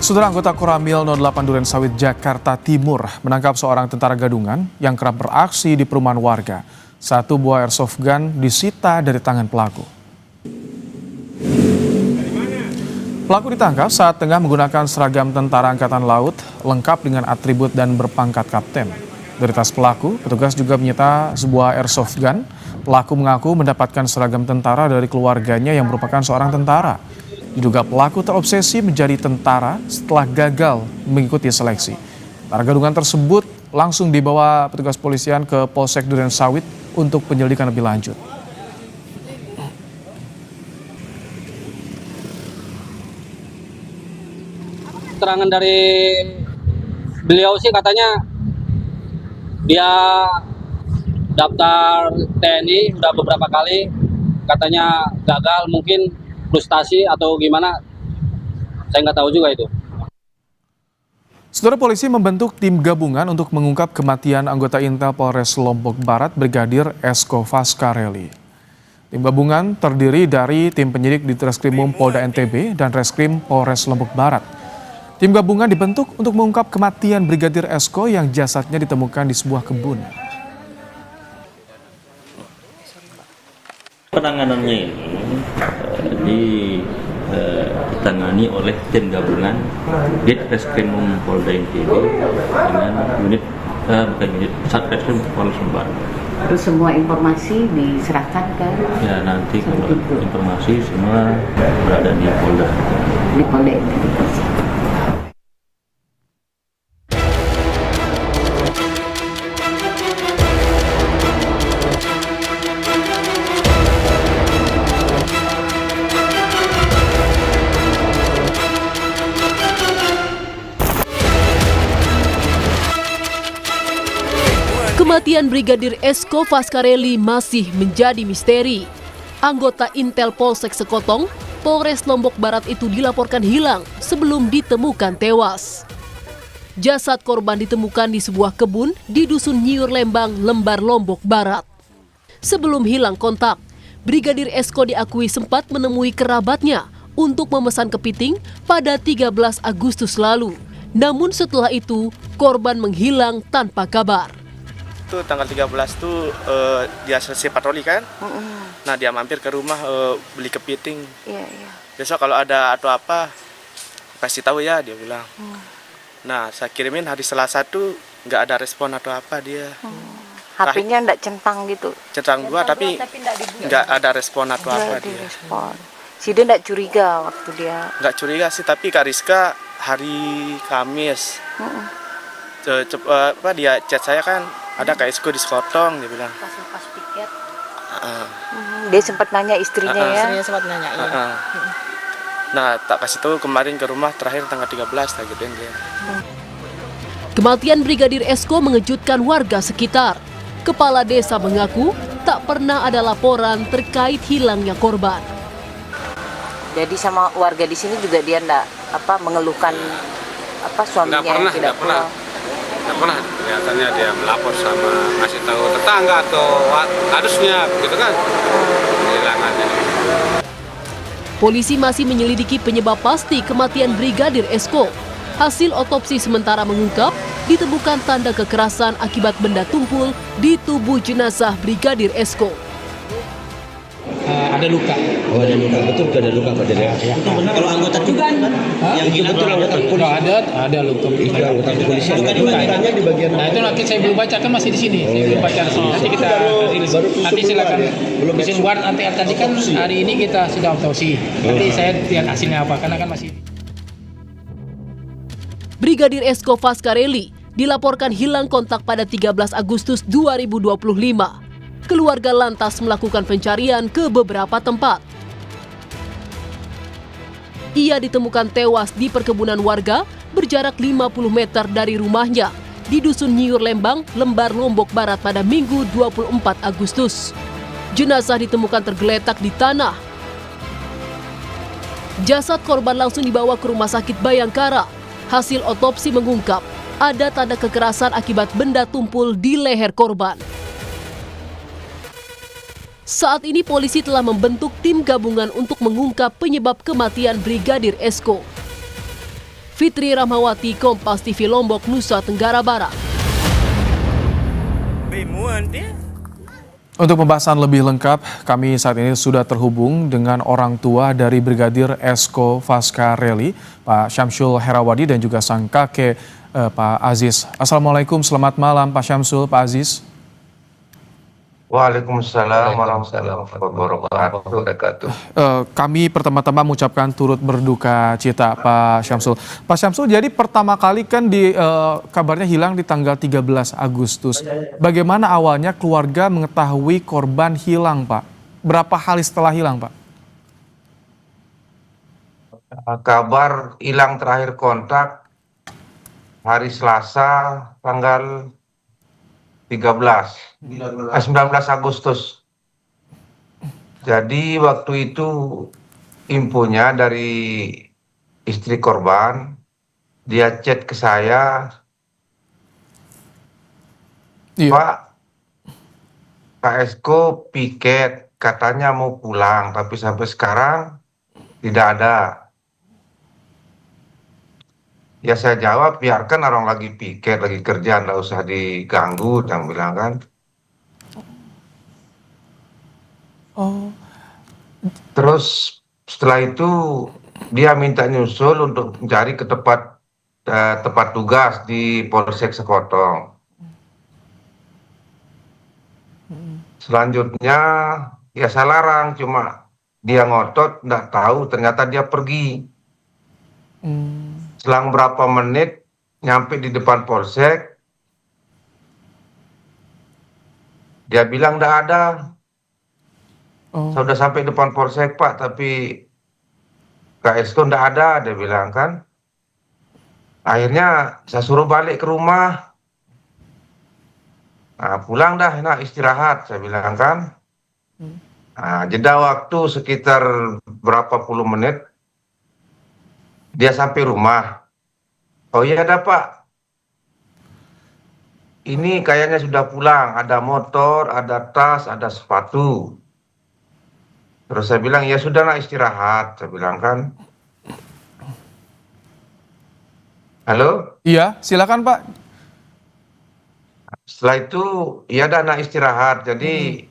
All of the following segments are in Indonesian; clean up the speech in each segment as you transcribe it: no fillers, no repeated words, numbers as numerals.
Saudara, anggota Koramil 08 Durensawit Jakarta Timur menangkap seorang tentara gadungan yang kerap beraksi di perumahan warga. Satu buah airsoft gun disita dari tangan pelaku. Pelaku ditangkap saat tengah menggunakan seragam tentara angkatan laut lengkap dengan atribut dan berpangkat kapten. Dari tas pelaku, petugas juga menyita sebuah airsoft gun. Pelaku mengaku mendapatkan seragam tentara dari keluarganya yang merupakan seorang tentara. Diduga pelaku terobsesi menjadi tentara setelah gagal mengikuti seleksi. Tentara gadungan tersebut langsung dibawa petugas polisian ke Polsek Durensawit untuk penyelidikan lebih lanjut. Keterangan dari beliau sih katanya dia daftar TNI udah beberapa kali, katanya gagal, mungkin frustasi atau gimana, saya nggak tahu juga itu. Saudara, polisi membentuk tim gabungan untuk mengungkap kematian anggota Intel Polres Lombok Barat Brigadir Esko Faskareli. Tim gabungan terdiri dari tim penyidik di Treskrimum Polda NTB dan Reskrim Polres Lombok Barat. Tim gabungan dibentuk untuk mengungkap kematian Brigadir Esko yang jasadnya ditemukan di sebuah kebun. Penanganannya ini ditangani oleh tim gabungan di Treskrimum Polda NTB dengan Satreskrim Polres Lombok Barat. Terus semua informasi diserahkan ke? Ya, nanti kalau informasi semua berada di Polda. Di Polda NTB. Kematian Brigadir Esko Faskareli masih menjadi misteri. Anggota Intel Polsek Sekotong, Polres Lombok Barat itu dilaporkan hilang sebelum ditemukan tewas. Jasad korban ditemukan di sebuah kebun di Dusun Nyiur Lembang, Lembar, Lombok Barat. Sebelum hilang kontak, Brigadir Esko diakui sempat menemui kerabatnya untuk memesan kepiting pada 13 Agustus lalu. Namun setelah itu, korban menghilang tanpa kabar. Tanggal 13 tuh dia selesai patroli kan, nah dia mampir ke rumah beli kepiting. Besok kalau ada atau apa kasih tahu ya, dia bilang. Nah saya kirimin hari Selasa tuh nggak ada respon atau apa dia. HP-nya nggak centang gitu? Centang gua tapi nggak ada respon atau apa dia. Si dia nggak curiga waktu dia? Nggak curiga sih, tapi Kak Rizka hari Kamis dia chat saya kan, ada Kak Esko di Sekotong, dia bilang. Pas lepas tiket. Dia sempat nanya istrinya ya? Istrinya sempat nanya, iya. Nah, tak kasih tahu kemarin ke rumah terakhir tanggal 13, tagihin dia. Kematian Brigadir Esko mengejutkan warga sekitar. Kepala desa mengaku tak pernah ada laporan terkait hilangnya korban. Jadi sama warga di sini juga dia mengeluhkan suaminya yang tidak pulang. Nggak pernah kelihatannya dia melapor sama ngasih tahu tetangga atau harusnya gitu kan kehilangannya. Polisi masih menyelidiki penyebab pasti kematian Brigadir Esko. Hasil otopsi sementara mengungkap ditemukan tanda kekerasan akibat benda tumpul di tubuh jenazah Brigadir Esko. Ada luka. Oh, ada luka. Betul ada luka Pak Jadi. Ya. Kalau anggota juga kan? Yang itu betul anggota polisi. Ada luka. Itu anggota kepolisian. Lukanya di bagian. Nah, itu nanti saya belum baca, kan masih di sini. Saya belum baca. Nanti kita nanti silakan. Mesin buat nanti tadi kan hari ini kita sudah otopsi. Nanti saya lihat hasilnya apa karena kan masih. Brigadir Esko Faskareli dilaporkan hilang kontak pada 13 Agustus 2025. Keluarga lantas melakukan pencarian ke beberapa tempat. Ia ditemukan tewas di perkebunan warga berjarak 50 meter dari rumahnya di Dusun Nyiur Lembang, Lembar, Lombok Barat pada Minggu 24 Agustus. Jenazah ditemukan tergeletak di tanah. Jasad korban langsung dibawa ke Rumah Sakit Bayangkara. Hasil otopsi mengungkap ada tanda kekerasan akibat benda tumpul di leher korban. Saat ini polisi telah membentuk tim gabungan untuk mengungkap penyebab kematian Brigadir Esko. Fitri Rahmawati, Kompas TV Lombok, Nusa Tenggara Barat. Untuk pembahasan lebih lengkap, kami saat ini sudah terhubung dengan orang tua dari Brigadir Esko Faskareli, Pak Syamsul Herawadi, dan juga sang kakek Pak Aziz. Assalamualaikum, selamat malam Pak Syamsul, Pak Aziz. Waalaikumsalam warahmatullahi wabarakatuh. Kami pertama-tama mengucapkan turut berduka cita Pak Syamsul. Pak Syamsul, jadi pertama kali kan kabarnya hilang di tanggal 13 Agustus. Bagaimana awalnya keluarga mengetahui korban hilang, Pak? Berapa hari setelah hilang, Pak? Kabar hilang terakhir kontak hari Selasa tanggal 19 Agustus. Jadi waktu itu infonya dari istri korban, dia chat ke saya, Pak, Kak Esko piket, katanya mau pulang, tapi sampai sekarang tidak ada. Ya saya jawab, biarkan orang lagi piket, lagi kerja, nggak usah diganggu, yang bilang kan. Terus setelah itu dia minta nyusul untuk mencari ke tempat tugas di Polsek Sekotong. Selanjutnya ya saya larang, cuma dia ngotot, nggak tahu, ternyata dia pergi. Selang berapa menit nyampe di depan polsek, dia bilang nggak ada. Saya udah sampai depan polsek Pak, tapi Kak Esko nggak ada, dia bilang kan. Akhirnya saya suruh balik ke rumah. Nah, pulang dah, nah istirahat, saya bilang kan. Nah, jeda waktu sekitar berapa puluh menit, dia sampai rumah. Oh iya ada Pak, ini kayaknya sudah pulang, ada motor, ada tas, ada sepatu. Terus saya bilang, ya sudah nak istirahat, saya bilang kan. Halo? Iya, silakan Pak. Setelah itu, ya ada nak istirahat, jadi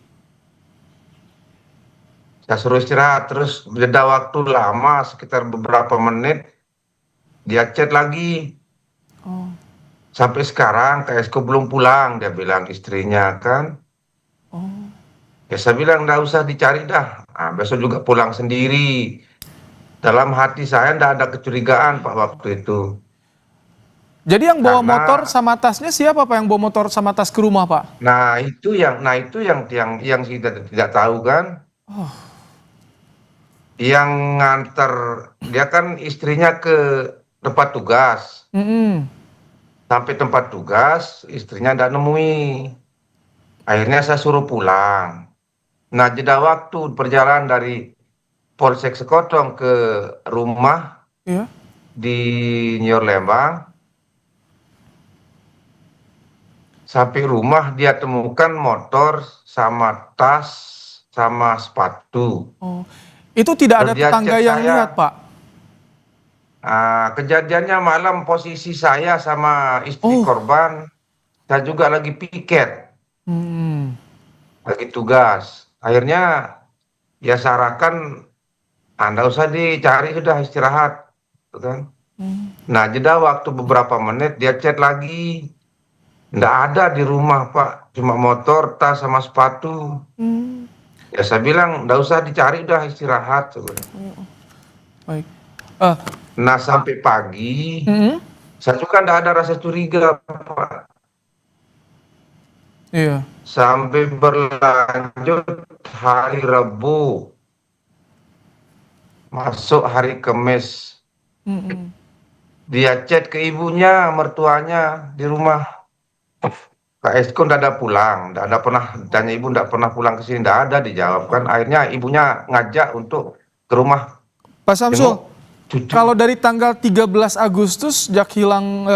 saya suruh istirahat, terus jeda waktu lama, sekitar beberapa menit, dia chat lagi. Sampai sekarang Kak Esko belum pulang, dia bilang istrinya kan. Ya saya bilang nggak usah dicari dah. Nah, besok juga pulang sendiri. Dalam hati saya nggak ada kecurigaan Pak waktu itu. Jadi yang bawa motor sama tasnya siapa Pak, yang bawa motor sama tas ke rumah Pak? Nah itu yang kita tidak tahu kan. Yang nganter, dia kan istrinya ke tempat tugas. Sampai tempat tugas, istrinya nggak nemui. Akhirnya saya suruh pulang. Nah, jeda waktu perjalanan dari Polsek Sekotong ke rumah di Nyor Lembang. Sampai rumah dia temukan motor sama tas sama sepatu. Itu tidak ada tetangga yang lihat Pak? Kejadiannya malam, posisi saya sama istri korban, saya juga lagi piket, lagi tugas. Akhirnya ya sarankan, Anda usah dicari, sudah istirahat, kan? Nah jeda waktu beberapa menit dia chat lagi, nggak ada di rumah Pak, cuma motor, tas sama sepatu. Ya saya bilang nggak usah dicari, udah istirahat. Baik. Nah sampai pagi, saya juga nggak ada rasa curiga Pak. Iya. Sampai berlanjut hari Rabu, masuk hari Kamis, dia chat ke ibunya, mertuanya di rumah. Kak Esko nggak ada pulang, nggak ada pernah, tanya ibu nggak pernah pulang ke sini, nggak ada dijawabkan. Akhirnya ibunya ngajak untuk ke rumah. Pak Syamsul, kalau dari tanggal 13 Agustus sejak hilang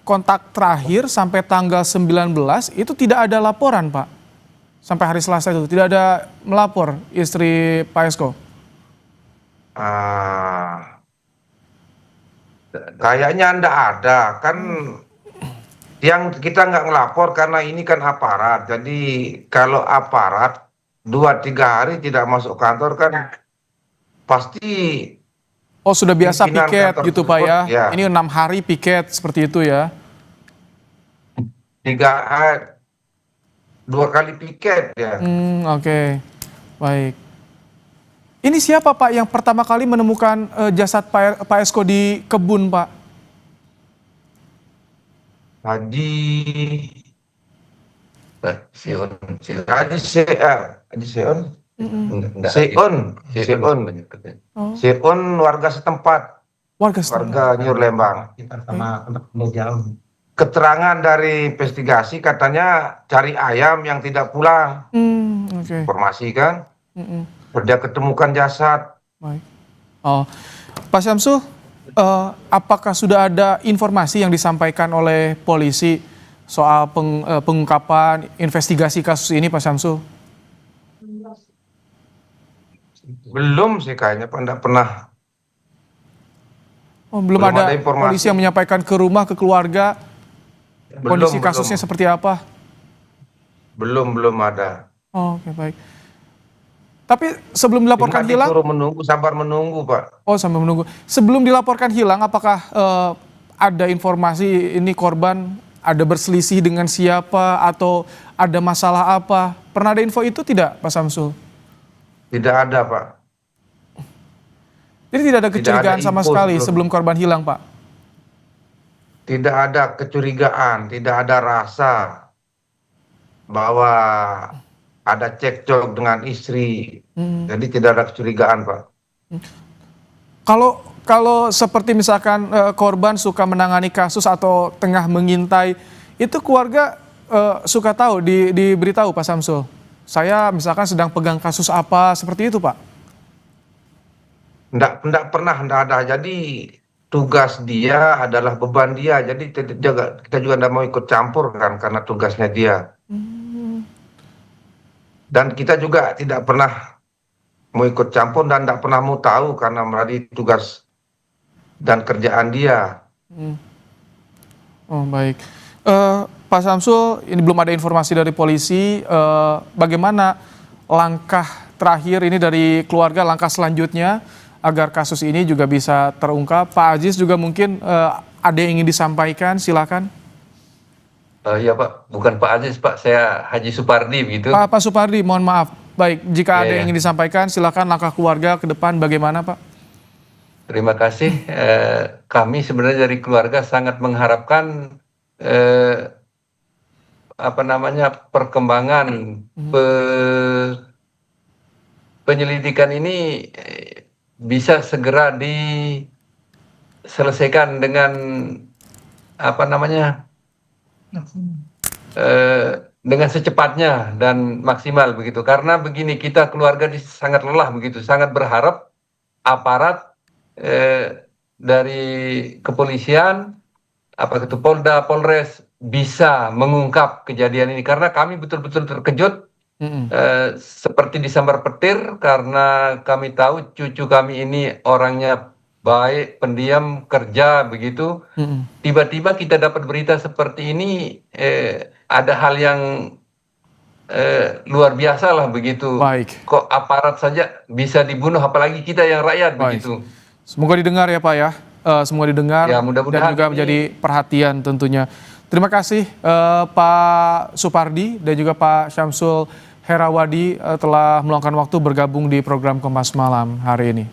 kontak terakhir sampai tanggal 19 itu tidak ada laporan Pak? Sampai hari Selasa itu tidak ada melapor istri Pak Esko? Kayaknya ndak ada kan, yang kita nggak ngelapor karena ini kan aparat. Jadi kalau aparat 2-3 hari tidak masuk kantor kan pasti. Oh, sudah biasa pimpinan piket kantor gitu Pak tersebut, ya? Ini 6 hari piket seperti itu ya? 2 kali piket ya. Oke. Baik. Ini siapa Pak yang pertama kali menemukan jasad Pak Esko di kebun Pak? Haji Seon. Seon warga setempat. Warga Nyur Lembang. Keterangan dari investigasi katanya cari ayam yang tidak pulang. Informasi kan. Dia ketemukan jasad. Baik. Oh, Pak Syamsul, apakah sudah ada informasi yang disampaikan oleh polisi soal pengungkapan investigasi kasus ini, Pak Syamsul? Belum sih kayaknya, Pak. Enggak pernah. Oh, belum ada polisi yang menyampaikan ke rumah, ke keluarga, kondisi kasusnya seperti apa? Belum ada. Oh, oke, baik. Tapi sebelum dilaporkan hilang, sabar menunggu Pak. Oh, sambil menunggu. Sebelum dilaporkan hilang, apakah ada informasi ini korban ada berselisih dengan siapa atau ada masalah apa? Pernah ada info itu tidak, Pak Syamsul? Tidak ada, Pak. Jadi tidak ada kecurigaan sama sekali sebelum korban hilang, Pak? Tidak ada kecurigaan, tidak ada rasa bahwa ada cekcok dengan istri. Jadi tidak ada kecurigaan, Pak. Kalau seperti misalkan korban suka menangani kasus atau tengah mengintai, itu keluarga suka tahu, diberitahu Pak Syamsul. Saya misalkan sedang pegang kasus apa, seperti itu Pak? Enggak pernah, enggak ada. Jadi tugas dia adalah beban dia. Jadi kita juga enggak mau ikut campur kan karena tugasnya dia. Dan kita juga tidak pernah mau ikut campur dan tidak pernah mau tahu karena melalui tugas dan kerjaan dia. Oh, baik. Pak Syamsul, ini belum ada informasi dari polisi. Bagaimana langkah terakhir ini dari keluarga, langkah selanjutnya agar kasus ini juga bisa terungkap? Pak Aziz juga mungkin ada yang ingin disampaikan, silakan. Ya Pak, bukan Pak Aziz Pak, saya Haji Supardi begitu. Pak Supardi, mohon maaf. Baik, jika ada yang ingin disampaikan, silakan langkah keluarga ke depan bagaimana Pak? Terima kasih. Kami sebenarnya dari keluarga sangat mengharapkan perkembangan penyelidikan ini bisa segera diselesaikan dengan dengan secepatnya dan maksimal begitu. Karena begini, kita keluarga sangat lelah begitu, sangat berharap aparat dari kepolisian, apa itu Polda, Polres bisa mengungkap kejadian ini karena kami betul-betul terkejut seperti disambar petir karena kami tahu cucu kami ini orangnya baik, pendiam, kerja begitu. Tiba-tiba kita dapat berita seperti ini, ada hal yang luar biasa lah begitu. Baik. Kok aparat saja bisa dibunuh, apalagi kita yang rakyat. Baik. Begitu. Semoga didengar ya Pak ya. Semoga didengar ya, dan juga menjadi perhatian tentunya. Terima kasih Pak Supardi dan juga Pak Syamsul Herawadi telah meluangkan waktu bergabung di program Kompas Malam hari ini.